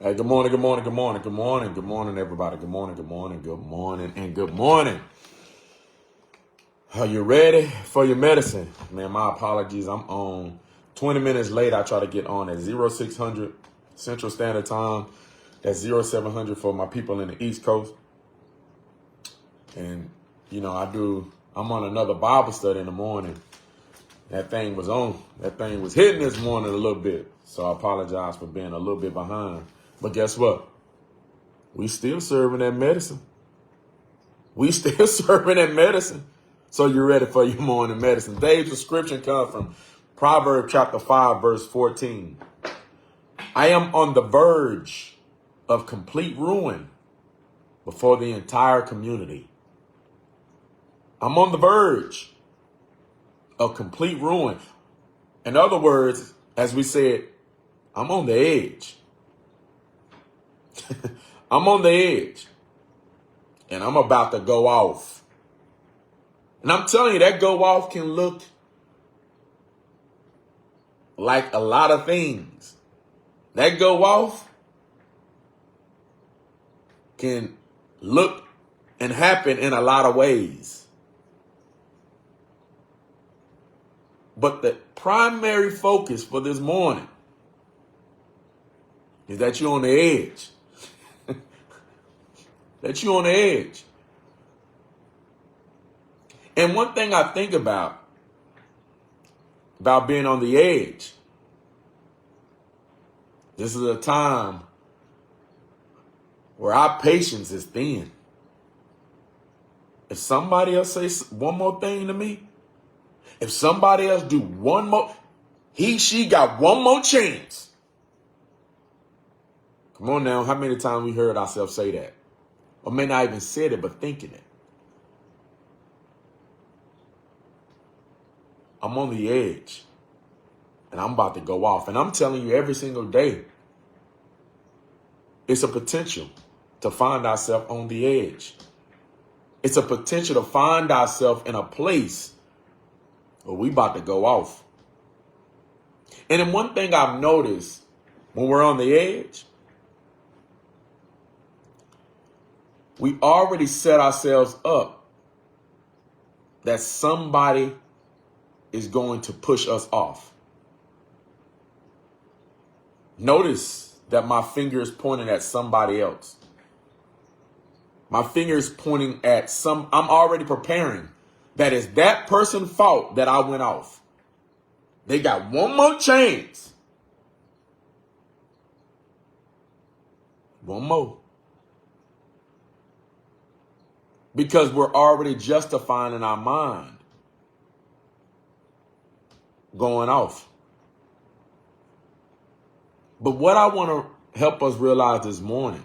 Hey, good morning, good morning, good morning, good morning, good morning, everybody. Good morning, good morning, good morning, and good morning. Are you ready for your medicine? Man, my apologies. I'm on 20 minutes late. I try to get on at 0600 Central Standard Time. That's 0700 for my people in the East Coast. And, I'm on another Bible study in the morning. That thing was on. That thing was hitting this morning a little bit. So I apologize for being a little bit behind. But guess what? We still serving that medicine. We still serving that medicine. So you're ready for your morning medicine. Today's description comes from Proverbs chapter 5, verse 14. I am on the verge of complete ruin before the entire community. I'm on the verge of complete ruin. In other words, as we said, I'm on the edge. I'm on the edge. And I'm about to go off. And I'm telling you, that go off can look like a lot of things. That go off can look and happen in a lot of ways. But the primary focus for this morning is that you're on the edge. That you're on the edge. And one thing I think about being on the edge, this is a time where our patience is thin. If somebody else says one more thing to me, if somebody else do one more, she got one more chance. Come on now, how many times we heard ourselves say that? Or may not even said it, but thinking it. I'm on the edge. And I'm about to go off. And I'm telling you every single day, it's a potential to find ourselves on the edge. It's a potential to find ourselves in a place where we about to go off. And then one thing I've noticed when we're on the edge, we already set ourselves up that somebody is going to push us off. Notice that my finger is pointing at somebody else. My finger is pointing at I'm already preparing. That is that person's fault that I went off. They got one more chance. One more. Because we're already justifying in our mind going off. But what I want to help us realize this morning,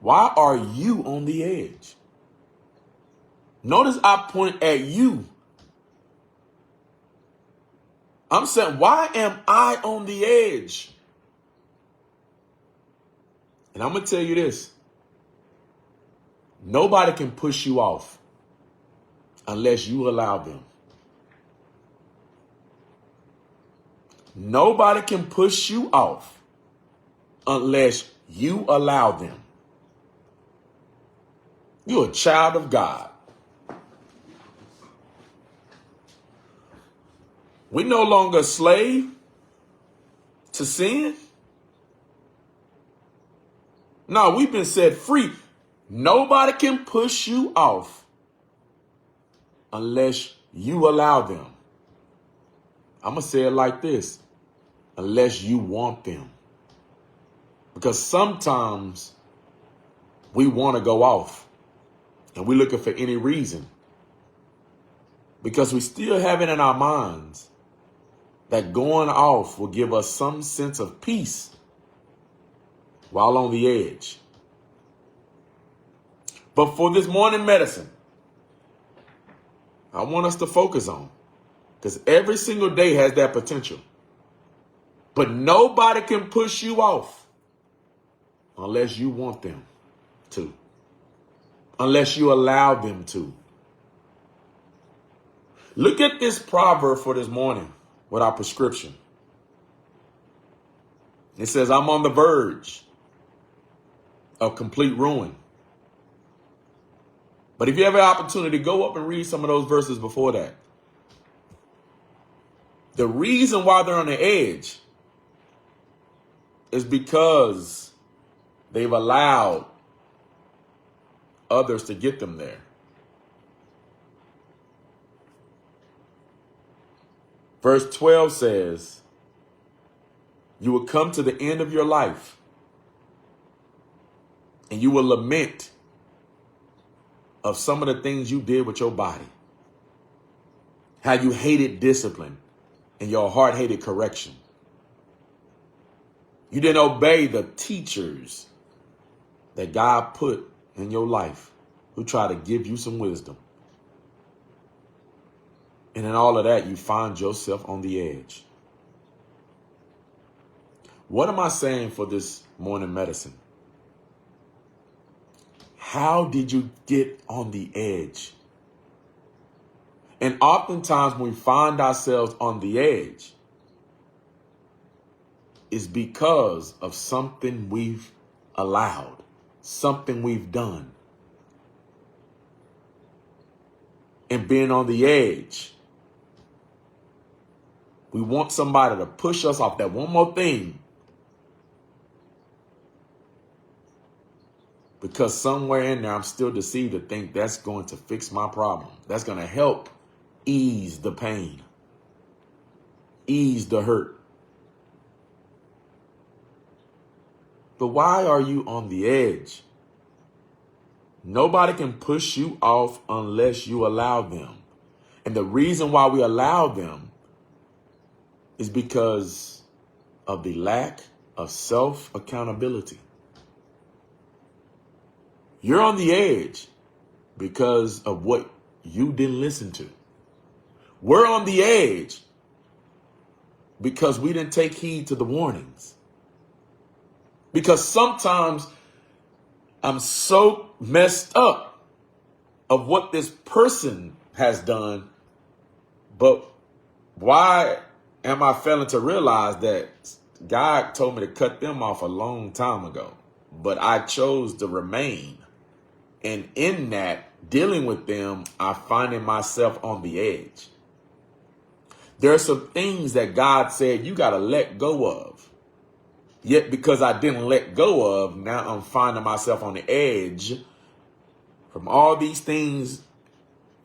why are you on the edge? Notice I point at you. I'm saying, why am I on the edge? And I'm going to tell you this. Nobody can push you off unless you allow them. Nobody can push you off unless you allow them. You're a child of God. We no longer a slave to sin. No, we've been set free. Nobody can push you off unless you allow them. I'm going to say it like this. Unless you want them. Because sometimes we want to go off and we're looking for any reason. Because we still have it in our minds that going off will give us some sense of peace while on the edge. But for this morning medicine, I want us to focus on, because every single day has that potential. But nobody can push you off unless you want them to. Unless you allow them to. Look at this proverb for this morning with our prescription. It says, I'm on the verge of complete ruin. But if you have an opportunity, go up and read some of those verses before that. The reason why they're on the edge is because they've allowed others to get them there. Verse 12 says, you will come to the end of your life and you will lament of some of the things you did with your body. How you hated discipline and your heart hated correction. You didn't obey the teachers that God put in your life who try to give you some wisdom. And in all of that, you find yourself on the edge. What am I saying for this morning medicine? How did you get on the edge? And oftentimes when we find ourselves on the edge, it's because of something we've allowed, something we've done. And being on the edge, we want somebody to push us off that one more thing. Because somewhere in there, I'm still deceived to think that's going to fix my problem. That's going to help ease the pain, ease the hurt. But why are you on the edge? Nobody can push you off unless you allow them. And the reason why we allow them is because of the lack of self-accountability. You're on the edge because of what you didn't listen to. We're on the edge because we didn't take heed to the warnings. Because sometimes I'm so messed up of what this person has done, but why am I failing to realize that God told me to cut them off a long time ago, but I chose to remain. And in that, dealing with them, I'm finding myself on the edge. There are some things that God said you got to let go of. Yet because I didn't let go of, now I'm finding myself on the edge from all these things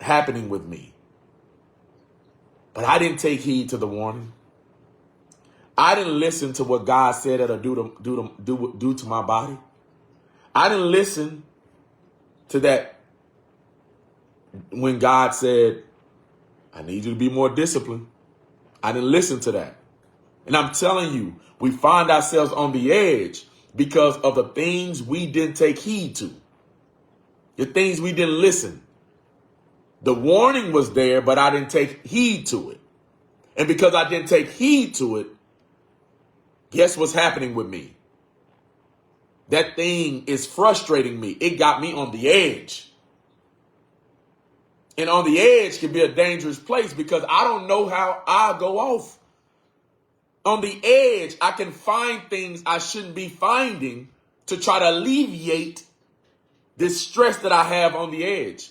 happening with me. But I didn't take heed to the warning. I didn't listen to what God said that'll do to my body. I didn't listen to that when God said, I need you to be more disciplined. I didn't listen to that. And I'm telling you, we find ourselves on the edge because of the things we didn't take heed to. The things we didn't listen. The warning was there, but I didn't take heed to it. And because I didn't take heed to it, guess what's happening with me? That thing is frustrating me. It got me on the edge. And on the edge can be a dangerous place because I don't know how I go off. On the edge, I can find things I shouldn't be finding to try to alleviate this stress that I have on the edge.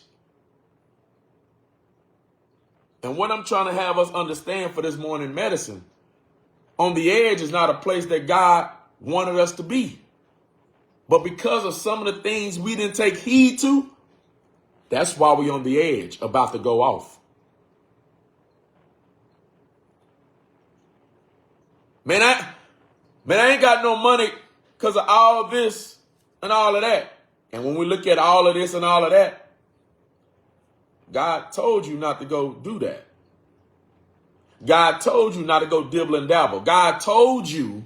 And what I'm trying to have us understand for this morning medicine, on the edge is not a place that God wanted us to be. But because of some of the things we didn't take heed to, that's why we're on the edge, about to go off. Man, I ain't got no money because of all this and all of that. And when we look at all of this and all of that, God told you not to go do that. God told you not to go dibble and dabble. God told you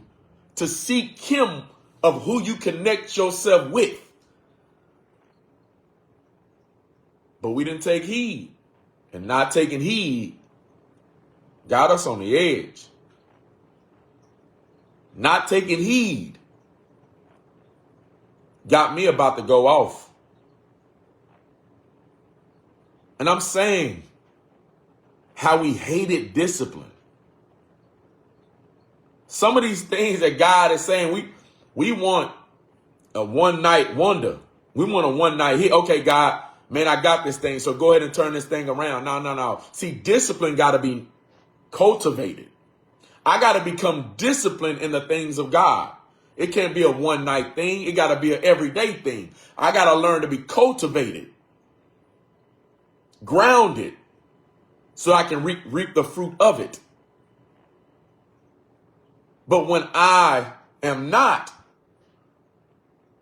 to seek him of who you connect yourself with. But we didn't take heed. And not taking heed got us on the edge. Not taking heed got me about to go off. And I'm saying how we hated discipline. Some of these things that God is saying, we want a one night wonder. We want a one night hit. Okay, God, man, I got this thing. So go ahead and turn this thing around. No. See, discipline got to be cultivated. I got to become disciplined in the things of God. It can't be a one night thing. It got to be an everyday thing. I got to learn to be cultivated, grounded, so I can reap the fruit of it. But when I am not,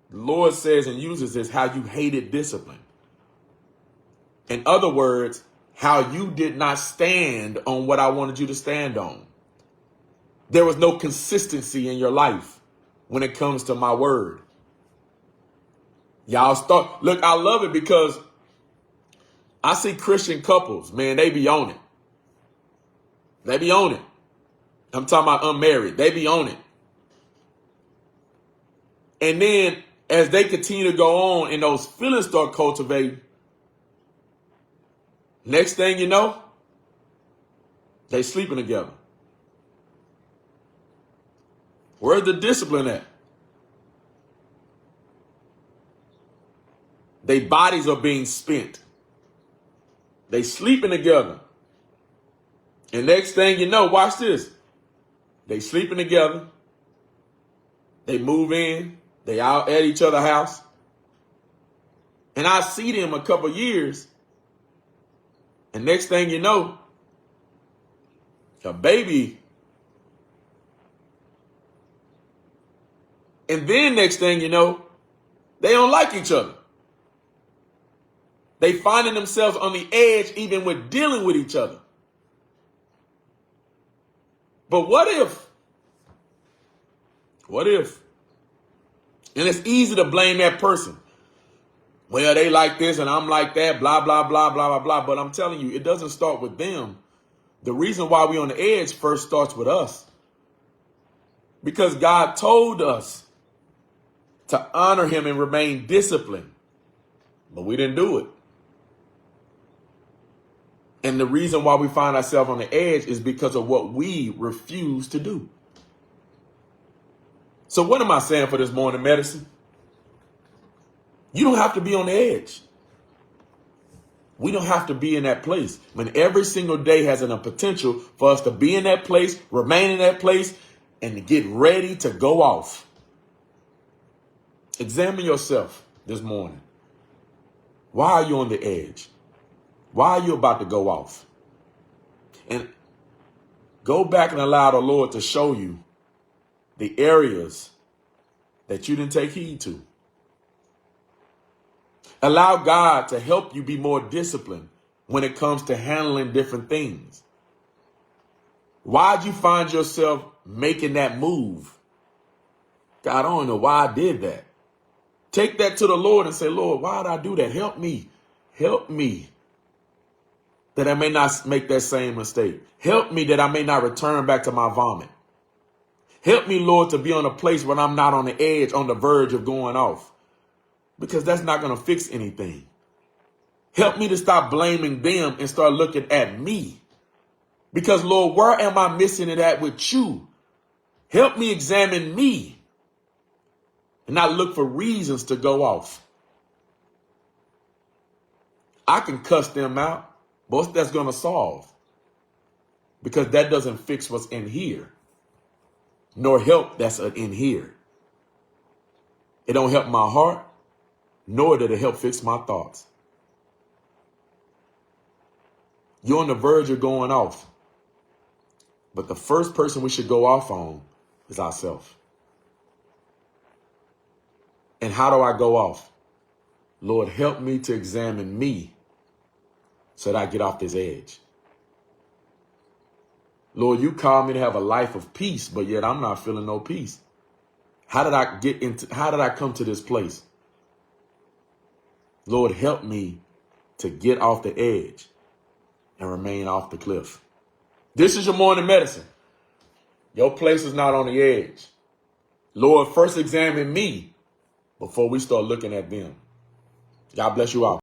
the Lord says and uses this, how you hated discipline. In other words, how you did not stand on what I wanted you to stand on. There was no consistency in your life when it comes to my word. Y'all look, I love it because I see Christian couples, man, they be on it. They be on it. I'm talking about unmarried. They be on it. And then as they continue to go on and those feelings start cultivating, next thing you know, they sleeping together. Where's the discipline at? Their bodies are being spent. They sleeping together. And next thing you know, watch this. They sleeping together. They move in. They out at each other's house. And I see them a couple years. And next thing you know, a baby. And then next thing you know, they don't like each other. They finding themselves on the edge even with dealing with each other. But what if? And it's easy to blame that person. Well, they like this and I'm like that, blah, blah, blah, blah, blah, blah. But I'm telling you, it doesn't start with them. The reason why we're on the edge first starts with us. Because God told us to honor him and remain disciplined. But we didn't do it. And the reason why we find ourselves on the edge is because of what we refuse to do. So what am I saying for this morning medicine? You don't have to be on the edge. We don't have to be in that place. When every single day has a potential for us to be in that place, remain in that place, and to get ready to go off. Examine yourself this morning. Why are you on the edge? Why are you about to go off? And go back and allow the Lord to show you the areas that you didn't take heed to. Allow God to help you be more disciplined when it comes to handling different things. Why'd you find yourself making that move? God, I don't know why I did that. Take that to the Lord and say, Lord, why did I do that? Help me. Help me that I may not make that same mistake. Help me that I may not return back to my vomit. Help me, Lord, to be on a place where I'm not on the edge, on the verge of going off. Because that's not going to fix anything. Help me to stop blaming them and start looking at me. Because, Lord, where am I missing it at with you? Help me examine me and not look for reasons to go off. I can cuss them out, but what's that's going to solve? Because that doesn't fix what's in here, nor help that's in here. It don't help my heart, nor did it help fix my thoughts. You're on the verge of going off. But the first person we should go off on is ourselves. And how do I go off? Lord, help me to examine me so that I get off this edge. Lord, you call me to have a life of peace, but yet I'm not feeling no peace. How did I come to this place? Lord, help me to get off the edge and remain off the cliff. This is your morning medicine. Your place is not on the edge. Lord, first examine me before we start looking at them. God bless you all.